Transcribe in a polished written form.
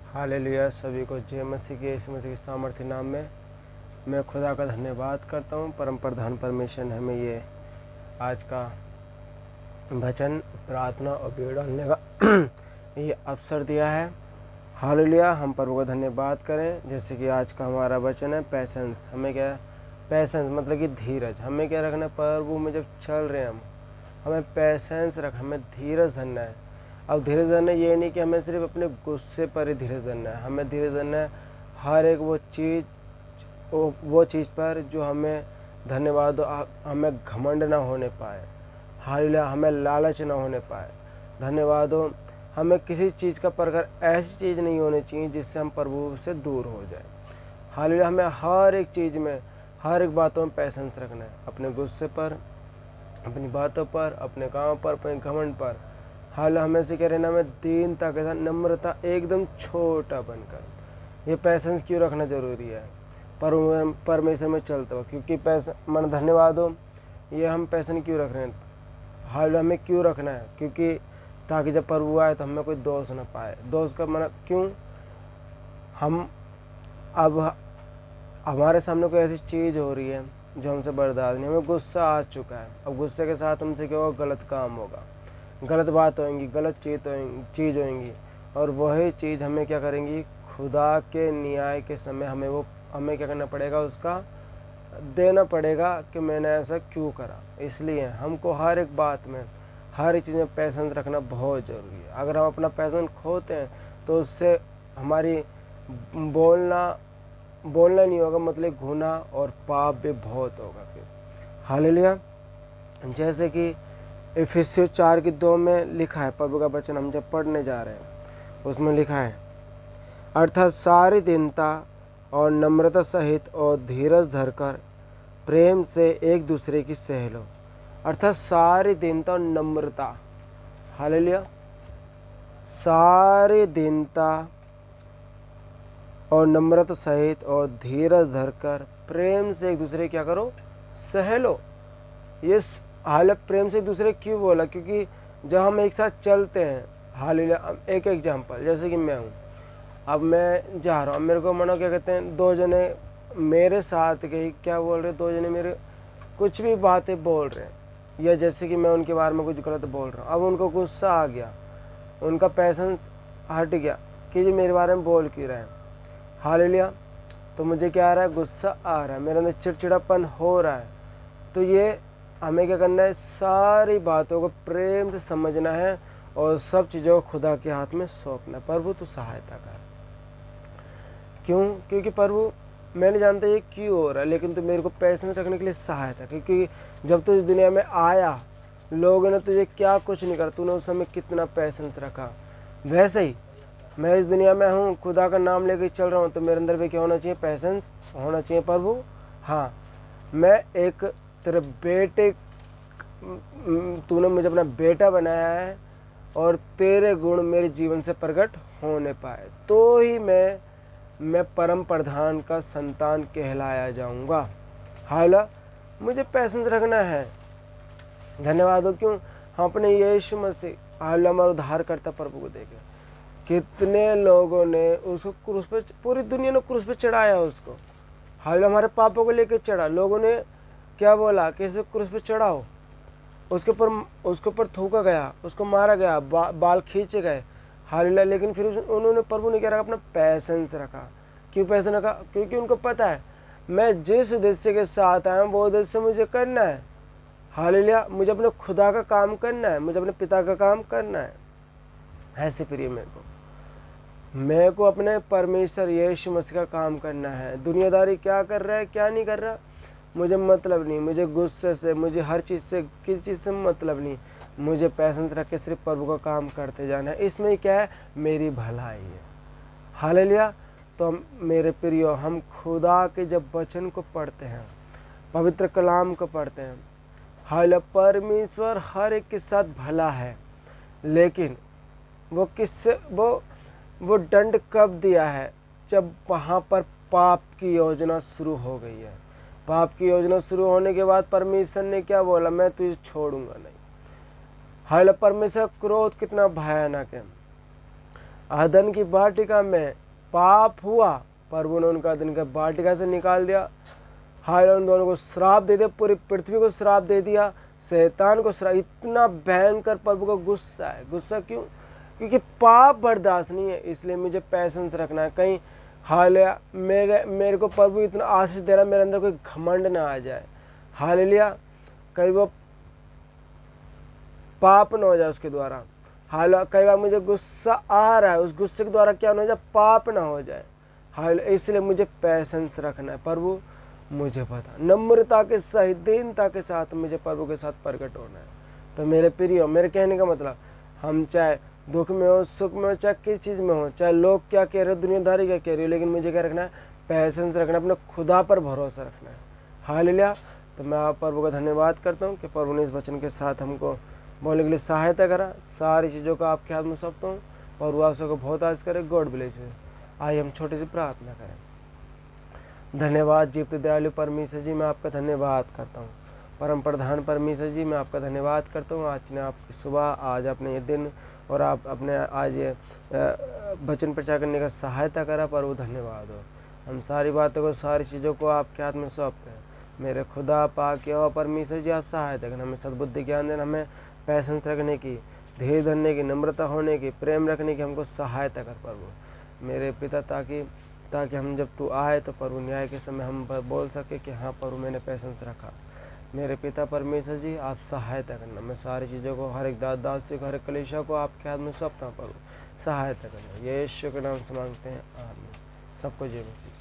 Hallelujah. सभी को जय मसीह के यीशु मसीह के सामर्थ्य नाम में मैं खुदा का धन्यवाद करता हूँ। परम प्रधान परमेश्वर ने हमें ये आज का वचन प्रार्थना और वीडियो डालने का ये अवसर दिया है। हालेलुया। हम प्रभु का धन्यवाद करें। जैसे कि आज का हमारा वचन है पैसेंस। हमें क्या है पैसेंस मतलब कि धीरज। हमें क्या रखना है प्रभु में जब चल रहे हैं हमें पैसेंस रख, हमें धीरज धरना है। अब धीरज धरना ये नहीं कि हमें सिर्फ अपने गुस्से पर ही धीरज धरना है, हमें धीरज धरना है हर एक वो चीज़ पर जो हमें धन्यवाद हमें घमंड ना होने पाए। हालेलुया। हमें लालच ना होने पाए। धन्यवाद हो। हमें किसी चीज़ का परखर ऐसी चीज़ नहीं होनी चाहिए जिससे हम प्रभु से दूर हो जाए। हालेलुया। हमें हर एक चीज़ में हर एक बातों में पैसेंस रखना है, अपने गुस्से पर, अपनी बातों पर, अपने काम पर, अपने घमंड पर। हाल हमें से कह रहे ना, हमें दीनता के साथ नम्रता एकदम छोटा बनकर। ये पैसेंस क्यों रखना जरूरी है परमेश्वर में चलते हुए? क्योंकि पैसा मन धन्यवाद हो, ये हम पैसन क्यों रख रहे हैं? हाल हमें क्यों रखना है? क्योंकि ताकि जब प्रभु आए तो हमें कोई दोष ना पाए। दोष का मन क्यों? हम अब हमारे सामने कोई ऐसी चीज़ हो रही है जो हमसे बर्दाश्त नहीं, हमें गुस्सा आ चुका है। अब गुस्से के साथ हमसे क्या होगा? गलत काम होगा, गलत बात होंगी, गलत चीज़ होंगी। और वही चीज़ हमें क्या करेंगी? खुदा के न्याय के समय हमें क्या करना पड़ेगा? उसका देना पड़ेगा कि मैंने ऐसा क्यों करा। इसलिए हमको हर एक बात में हर एक चीज़ में पैसेंस रखना बहुत ज़रूरी है। अगर हम अपना पैसेंस खोते हैं तो उससे हमारी बोलना नहीं होगा, मतलब गुनाह और पाप भी बहुत होगा फिर। हालेलुया। जैसे कि इफिसियों 4:2 में लिखा है, प्रभु का वचन हम जब पढ़ने जा रहे हैं उसमें लिखा है, अर्थात सारी दीनता और नम्रता सहित और धीरज धरकर प्रेम से एक दूसरे की सह लो। अर्थात सारी दीनता और नम्रता। हालेलुया। सारी दीनता और नम्रता सहित और धीरज धरकर प्रेम से एक दूसरे क्या करो? सह लो। ये हाल प्रेम से एक दूसरे क्यों बोला? क्योंकि जब हम एक साथ चलते हैं, हालेलुया। एक एग्जाम्पल, जैसे कि मैं हूँ, अब मैं जा रहा हूँ, मेरे को मानो क्या कहते हैं, दो जने मेरे साथ गई क्या बोल रहे, दो जने मेरे कुछ भी बातें बोल रहे हैं, या जैसे कि मैं उनके बारे में कुछ गलत बोल रहा हूँ। अब उनको गुस्सा आ गया, उनका पैसेंस हट गया कि ये मेरे बारे में बोल क्यों रहे हैं। हालेलुया। तो मुझे क्या आ रहा है? गुस्सा आ रहा है, मेरे अंदर चिड़चिड़ापन हो रहा है। तो ये हमें क्या करना है? सारी बातों को प्रेम से समझना है और सब चीज़ों को खुदा के हाथ में सौंपना। प्रभु तू सहायता कर। क्यों? क्योंकि प्रभु मैं नहीं जानता ये क्यों हो रहा है, लेकिन तू मेरे को पैसेंस रखने के लिए सहायता। क्योंकि जब तू इस दुनिया में आया, लोगों ने तुझे क्या कुछ नहीं करा, तूने उस समय कितना पैसेंस रखा। वैसे ही मैं इस दुनिया में हूँ, खुदा का नाम लेकर चल रहा हूँ, तो मेरे अंदर भी क्या होना चाहिए? पैसेंस होना चाहिए। प्रभु हाँ, मैं एक तेरे बेटे, तूने मुझे अपना बेटा बनाया है और तेरे गुण मेरे जीवन से प्रकट होने पाए तो ही मैं परम प्रधान का संतान कहलाया जाऊंगा। हालां मुझे पैसेंस रखना है। धन्यवाद हो। क्यों? हम अपने यीशु मसीह हालां हमारा उद्धार करता प्रभु को देखे, कितने लोगों ने उसको क्रूस पे, पूरी दुनिया ने क्रूस पे चढ़ाया उसको। हालां हमारे पापों को लेकर चढ़ा। लोगों ने क्या बोला कि इसे क्रूस पे चढ़ाओ, उसके ऊपर थूका गया, उसको मारा गया, बाल खींचे गए। हालेलुया। लेकिन फिर उन्होंने, प्रभु ने क्या रखा? अपना पैसेंस रखा। क्यों पैसेंस रखा? क्योंकि उनको पता है मैं जिस उद्देश्य के साथ आया हूँ वो उद्देश्य मुझे करना है। हालेलुया। मुझे अपने खुदा का काम करना है, मुझे अपने पिता का काम करना है। ऐसे प्रिय मेरे को अपने परमेश्वर यीशु मसीह का काम करना है। दुनियादारी क्या कर रहा है क्या नहीं कर रहा मुझे मतलब नहीं, मुझे गुस्से से, मुझे हर चीज़ से, किसी चीज़ से मतलब नहीं। मुझे पैसेंस रख के सिर्फ प्रभु का काम करते जाना है। इसमें क्या है? मेरी भलाई है। हालेलुया। तो मेरे प्रियो, हम खुदा के जब वचन को पढ़ते हैं, पवित्र कलाम को पढ़ते हैं, हालेलुया, परमेश्वर हर एक के साथ भला है। लेकिन वो किससे वो दंड कब दिया है? जब वहाँ पर पाप की योजना शुरू हो गई है। पाप की योजना शुरू होने के बाद परमेश्वर ने क्या बोला? मैं तुझे छोड़ूंगा नहीं। हालेलुया। परमेश्वर क्रोध कितना भयानक है। अदन की वाटिका में पाप हुआ, प्रभु ने उनका अदन की वाटिका से निकाल दिया। हाय, उन दोनों को श्राप दे दिया, पूरी पृथ्वी को श्राप दे दिया, शैतान को श्राप। इतना भयंकर प्रभु को गुस्सा है। गुस्सा क्यों? क्योंकि पाप बर्दाश्त नहीं है, इसलिए मुझे पैसेंस रखना है। कहीं हालेलुया मेरे को प्रभु इतना आशीष दे रहा है, मेरे अंदर कोई घमंड ना आ जाए। हालेलुया, कहीं वो पाप ना हो जाए उसके द्वारा। हालेलुया, कई बार मुझे गुस्सा आ रहा है, उस गुस्से के द्वारा क्या ना हो जाए, पाप ना हो जाए। हालेलुया, इसलिए मुझे पैसेंस रखना है। प्रभु मुझे पता, नम्रता के सहित, दीनता के साथ मुझे प्रभु के साथ प्रकट होना है। तो मेरे प्रिय, मेरे कहने का मतलब, हम चाहे दुख में हो, सुख में हो, चाहे किस चीज़ में हो, चाहे लोग क्या कह रहे हो, दुनियादारी क्या कह रही हो, लेकिन मुझे क्या रखना है, पैसेंस रखना है, अपने खुदा पर भरोसा रखना है। हालेलुया। तो मैं आप प्रभु का धन्यवाद करता हूँ कि प्रभु ने इस वचन के साथ हमको बोलने के लिए सहायता करा। सारी चीज़ों को आपके हाथ में सौंपता हूँ और वो आप सबको बहुत आशीष करे। God bless you. आइए हम छोटी सी प्रार्थना करें। धन्यवाद जीवित दयालु परमेश्वर जी, मैं आपका धन्यवाद करता हूँ। परम प्रधान परमेश्वर जी, मैं आपका धन्यवाद करता हूँ। आज ने आपकी सुबह, आज अपने ये दिन और आप अपने आज ये वचन प्रचार करने का सहायता करा। पर वो धन्यवाद हो। हम सारी बातों को, सारी चीज़ों को आपके हाथ में सौंपते हैं। मेरे खुदा पाक और परमेश्वर जी, आप सहायता करना, हमें सद्बुद्धि ज्ञान देना, हमें पैसेंस रखने की, धीरे धरने की, नम्रता होने की, प्रेम रखने की हमको सहायता कर प्रभु मेरे पिता, ताकि हम जब तू आए तो प्रभु न्याय के समय हम बोल सके कि हाँ प्रभु मैंने पैसेंस रखा। मेरे पिता परमेश्वर जी, आप सहायता करना। मैं सारी चीज़ों को, हर एक दास को, हर एक कलीसिया को आपके हाथ में सौंपता हूँ प्रभु, सहायता करना। यीशु के नाम से मांगते हैं, आमीन। सबको जय मसीह।